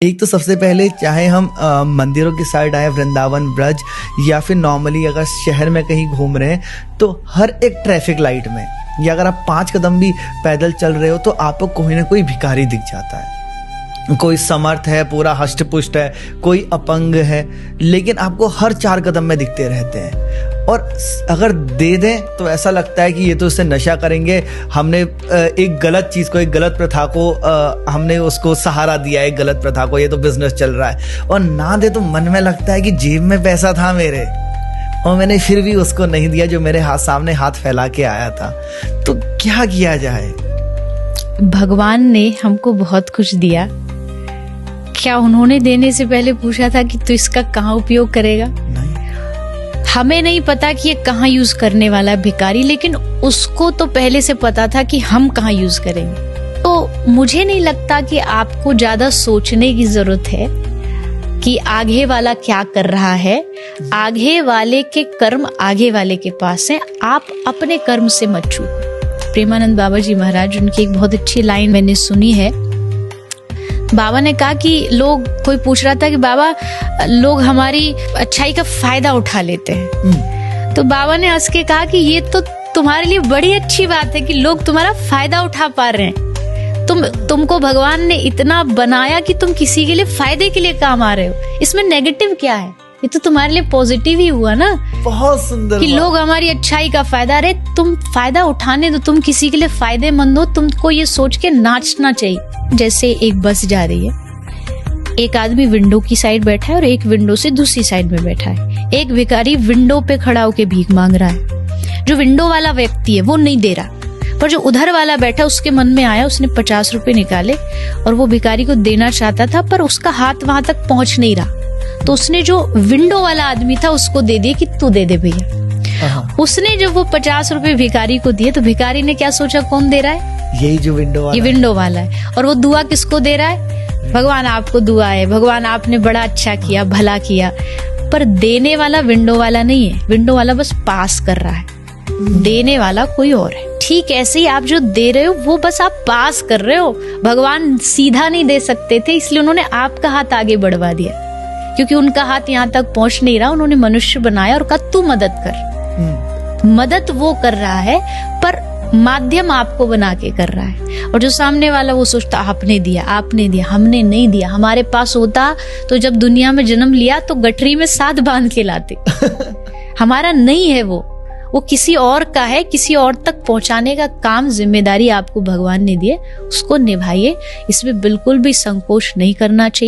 एक तो सबसे पहले चाहे हम मंदिरों की साइड आए, वृंदावन, ब्रज, या फिर नॉर्मली अगर शहर में कहीं घूम रहे हैं तो हर एक ट्रैफिक लाइट में, या अगर आप 5 कदम भी पैदल चल रहे हो तो आपको कोई ना कोई भिखारी दिख जाता है। कोई समर्थ है, पूरा हष्ट पुष्ट है, कोई अपंग है, लेकिन आपको हर 4 कदम में दिखते रहते हैं। और अगर दे दें तो ऐसा लगता है कि ये तो उससे नशा करेंगे, हमने एक गलत चीज़ को, एक गलत प्रथा को हमने उसको सहारा दिया है, एक गलत प्रथा को, ये तो बिजनेस चल रहा है। और ना दे तो मन में लगता है कि जेब में पैसा था मेरे और मैंने फिर भी उसको नहीं दिया जो मेरे सामने हाथ फैला के आया था। तो क्या किया जाए? भगवान ने हमको बहुत कुछ दिया, क्या उन्होंने देने से पहले पूछा था कि तू इसका कहाँ उपयोग करेगा? नहीं। हमें नहीं पता कि ये कहाँ यूज करने वाला है भिखारी, लेकिन उसको तो पहले से पता था कि हम कहाँ यूज करेंगे। तो मुझे नहीं लगता कि आपको ज्यादा सोचने की जरूरत है कि आगे वाला क्या कर रहा है। आगे वाले के कर्म आगे वाले के पास है, आप अपने कर्म से मत चूको। प्रेमानंद बाबा जी महाराज, उनकी एक बहुत अच्छी लाइन मैंने सुनी है। बाबा ने कहा कि लोग, कोई पूछ रहा था कि बाबा लोग हमारी अच्छाई का फायदा उठा लेते हैं, तो बाबा ने हंस के कहा कि ये तो तुम्हारे लिए बड़ी अच्छी बात है कि लोग तुम्हारा फायदा उठा पा रहे हैं। तुमको भगवान ने इतना बनाया कि तुम किसी के लिए फायदे के लिए काम आ रहे हो, इसमें नेगेटिव क्या है? ये तो तुम्हारे लिए पॉजिटिव ही हुआ ना। बहुत सुंदर कि लोग हमारी अच्छाई का फायदा, अरे तुम फायदा उठाने दो, तुम किसी के लिए फायदेमंद हो, तुमको ये सोच के नाचना चाहिए। जैसे एक बस जा रही है, एक आदमी विंडो की साइड बैठा है और एक विंडो से दूसरी साइड में बैठा है। एक भिखारी विंडो पे खड़ा होकर भीख मांग रहा है। जो विंडो वाला व्यक्ति है वो नहीं दे रहा, पर जो उधर वाला बैठा उसके मन में आया, उसने 50 रुपए निकाले और वो भिखारी को देना चाहता था, पर उसका हाथ वहां तक पहुंच नहीं रहा, तो उसने जो विंडो वाला आदमी था उसको दे दिया कि तू दे दे भैया। उसने जब वो 50 रुपए भिखारी को दिए तो भिखारी ने क्या सोचा, कौन दे रहा है? यही जो विंडो वाला, ये विंडो वाला है। और वो दुआ किसको दे रहा है? भगवान आपको दुआ है, भगवान आपने बड़ा अच्छा किया, भला किया। पर देने वाला विंडो वाला नहीं है, विंडो वाला बस पास कर रहा है, देने वाला कोई और है। ठीक ऐसे ही आप जो दे रहे हो वो बस आप पास कर रहे हो। भगवान सीधा नहीं दे सकते थे, इसलिए उन्होंने आपका हाथ आगे बढ़वा दिया, क्योंकि उनका हाथ यहाँ तक पहुंच नहीं रहा। उन्होंने मनुष्य बनाया और कहा तू मदद कर। मदद वो कर रहा है पर माध्यम आपको बना के कर रहा है। और जो सामने वाला वो सोचता आपने दिया, आपने दिया, हमने नहीं दिया। हमारे पास होता तो जब दुनिया में जन्म लिया तो गठरी में साथ बांध के लाते। हमारा नहीं है वो किसी और का है। किसी और तक पहुंचाने का काम, जिम्मेदारी आपको भगवान ने दी है, उसको निभाइए। इसमें बिल्कुल भी संकोच नहीं करना चाहिए।